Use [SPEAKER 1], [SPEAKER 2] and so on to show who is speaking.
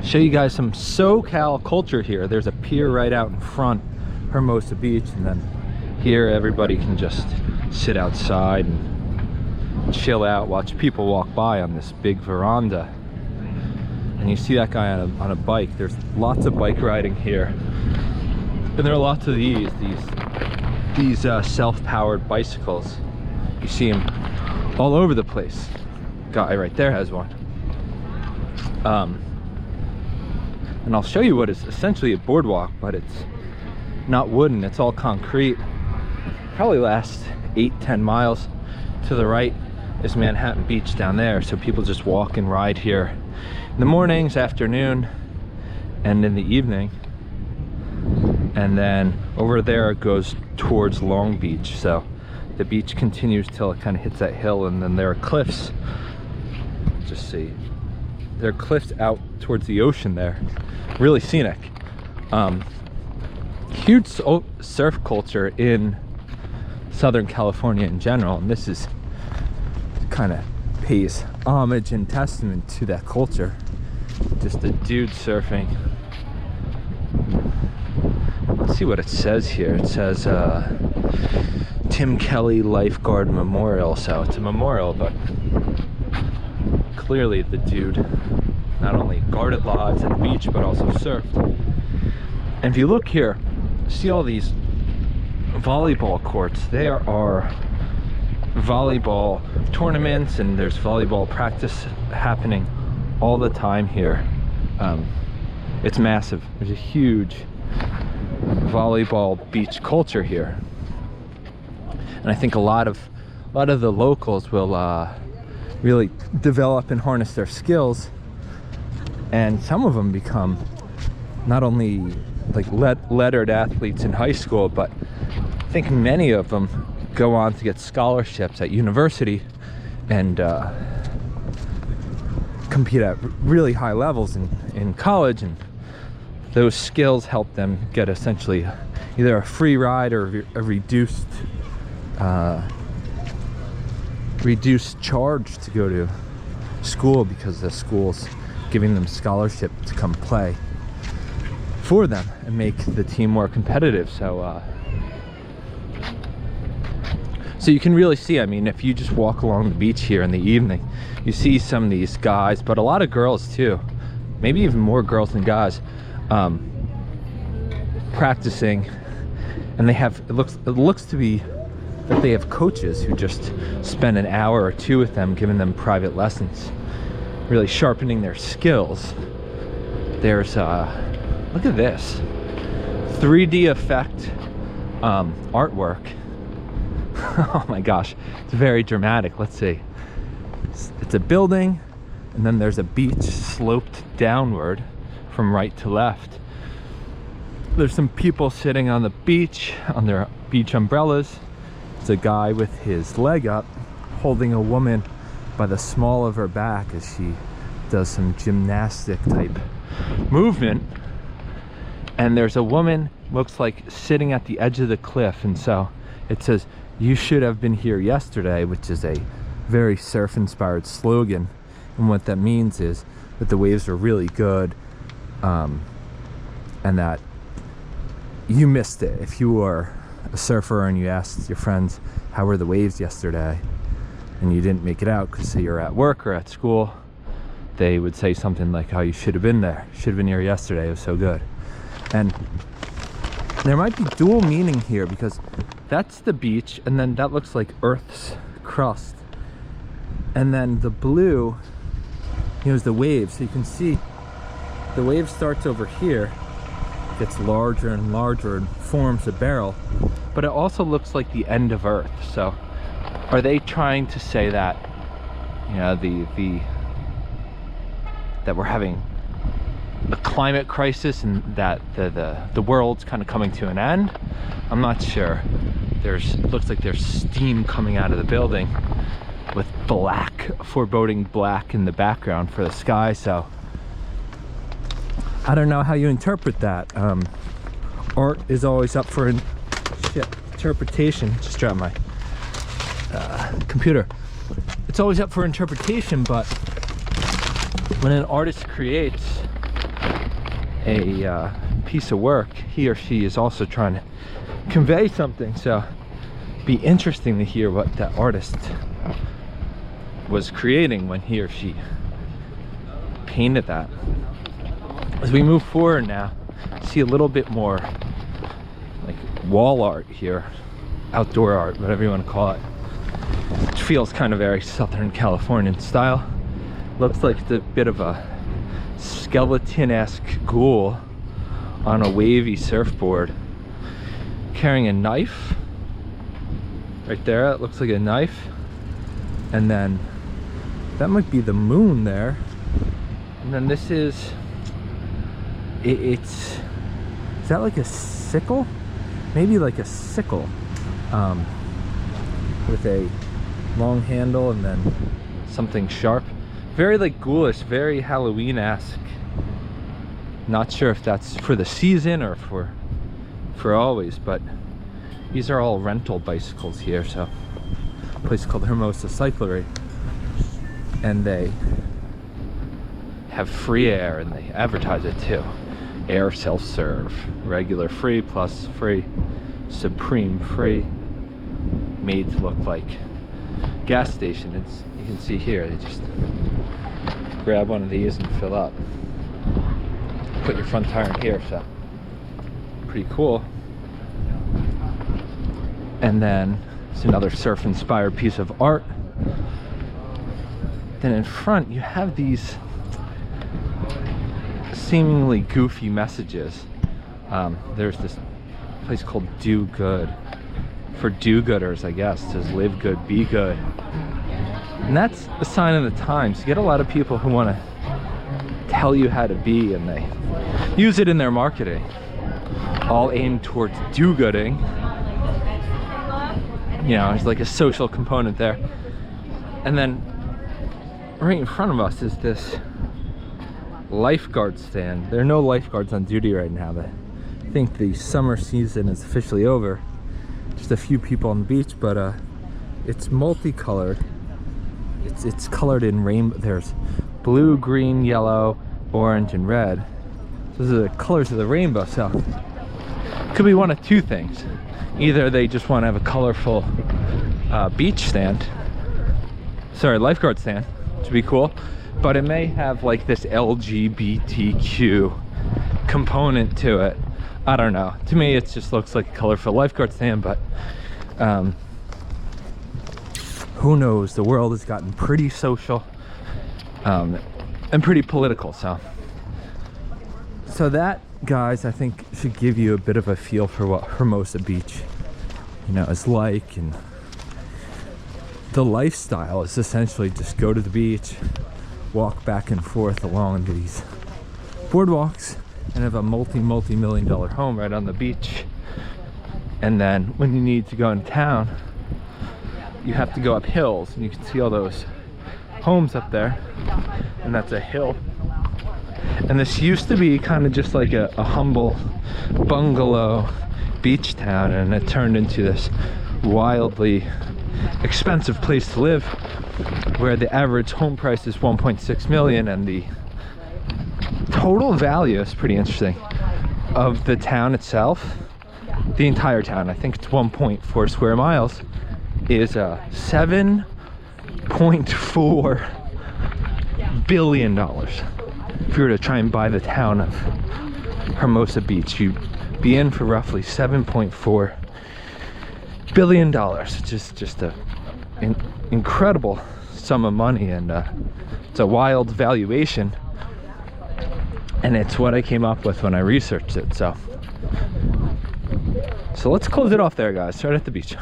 [SPEAKER 1] show you guys some SoCal culture here. There's a pier right out in front, Hermosa Beach, and then here everybody can just sit outside and chill out, watch people walk by on this big veranda. And you see that guy on a bike. There's lots of bike riding here, and there are lots of these self-powered bicycles. You see them all over the place. Guy right there has one. And I'll show you what is essentially a boardwalk, but it's not wooden, it's all concrete. Probably lasts 8-10 miles. To the right is Manhattan Beach down there, so people just walk and ride here in the mornings, afternoon, and in the evening. And then over there it goes towards Long Beach, so the beach continues till it kind of hits that hill, and then there are cliffs. Just see, there are cliffs out towards the ocean there. Really scenic. Huge surf culture in Southern California in general, and this is kind of pays homage and testament to that culture. Just a dude surfing. Let's see what it says here. It says Tim Kelly Lifeguard Memorial, so it's a memorial, but clearly the dude not only guarded lives at the beach but also surfed. And if you look here, see all these volleyball courts. There are volleyball tournaments and there's volleyball practice happening all the time here. It's massive. There's a huge volleyball beach culture here, and I think a lot of the locals will really develop and harness their skills, and some of them become not only like lettered athletes in high school, but I think many of them go on to get scholarships at university and compete at really high levels in college, and those skills help them get essentially either a free ride or a reduced charge to go to school, because the school's giving them scholarship to come play for them and make the team more competitive. So you can really see, I mean, if you just walk along the beach here in the evening, you see some of these guys, but a lot of girls too, maybe even more girls than guys, practicing, and they have, it looks to be that they have coaches who just spend an hour or two with them, giving them private lessons, really sharpening their skills. There's look at this 3D effect artwork. Oh my gosh, it's very dramatic. Let's see, it's a building, and then there's a beach sloped downward from right to left. There's some people sitting on the beach on their beach umbrellas. It's a guy with his leg up holding a woman by the small of her back as she does some gymnastic type movement. And there's a woman, looks like, sitting at the edge of the cliff, and so it says, "You should have been here yesterday," which is a very surf inspired slogan. And what that means is that the waves are really good, and that you missed it. If you were a surfer and you asked your friends how were the waves yesterday and you didn't make it out because say you're at work or at school, they would say something like, "Oh, you should have been there, should have been here yesterday, it was so good." And there might be dual meaning here, because that's the beach, and then that looks like Earth's crust, and then the blue, is the waves. So you can see the wave starts over here, gets larger and larger and forms a barrel, but it also looks like the end of Earth. So are they trying to say that, that we're having a climate crisis and that the world's kind of coming to an end? I'm not sure. It looks like there's steam coming out of the building with black, foreboding black in the background for the sky. So I don't know how you interpret that. Art is always up for interpretation. Just dropped my computer. It's always up for interpretation, but when an artist creates, a piece of work, he or she is also trying to convey something. So be interesting to hear what that artist was creating when he or she painted that. As we move forward now, see a little bit more like wall art here, outdoor art, whatever you want to call it. It feels kind of very Southern Californian style. Looks like it's a bit of a skeleton-esque ghoul on a wavy surfboard, carrying a knife. Right there, it looks like a knife. And then that might be the moon there. And then this is, is that like a sickle? Maybe like a sickle with a long handle and then something sharp. Very like ghoulish, very Halloween-esque. Not sure if that's for the season or for always, but these are all rental bicycles here. So a place called Hermosa Cyclery, and they have free air and they advertise it too. Air self-serve, regular free, plus free, supreme free, made to look like gas station. It's, you can see here, they just grab one of these and fill up. Put your front tire in here, so pretty cool. And then it's another surf-inspired piece of art. Then in front you have these seemingly goofy messages. There's this place called Do Good, for do-gooders, I guess. It says live good, be good. And that's a sign of the times. You get a lot of people who want to tell you how to be, and they use it in their marketing, all aimed towards do-gooding. You know, there's like a social component there. And then right in front of us is this lifeguard stand. There are no lifeguards on duty right now. I think the summer season is officially over. Just a few people on the beach, but it's multicolored. It's colored in rainbow. There's blue, green, yellow, orange, and red. Those are the colors of the rainbow. So it could be one of two things. Either they just want to have a colorful beach stand, sorry, lifeguard stand, which would be cool, but it may have like this LGBTQ component to it. I don't know. To me, it just looks like a colorful lifeguard stand, but who knows? The world has gotten pretty social and pretty political. So that, guys, I think should give you a bit of a feel for what Hermosa Beach, you know, is like. And the lifestyle is essentially just go to the beach, walk back and forth along these boardwalks, and have a multi-million-dollar home right on the beach. And then when you need to go into town, you have to go up hills, and you can see all those homes up there, and that's a hill. And this used to be kind of just like a humble bungalow beach town, and it turned into this wildly expensive place to live, where the average home price is 1.6 million, and the total value is pretty interesting of the town itself, the entire town, I think it's 1.4 square miles, is $7.4 billion. If you were to try and buy the town of Hermosa Beach, you'd be in for roughly $7.4 billion. Just a incredible sum of money, and it's a wild valuation, and it's what I came up with when I researched it. So let's close it off there, guys. Right at the beach.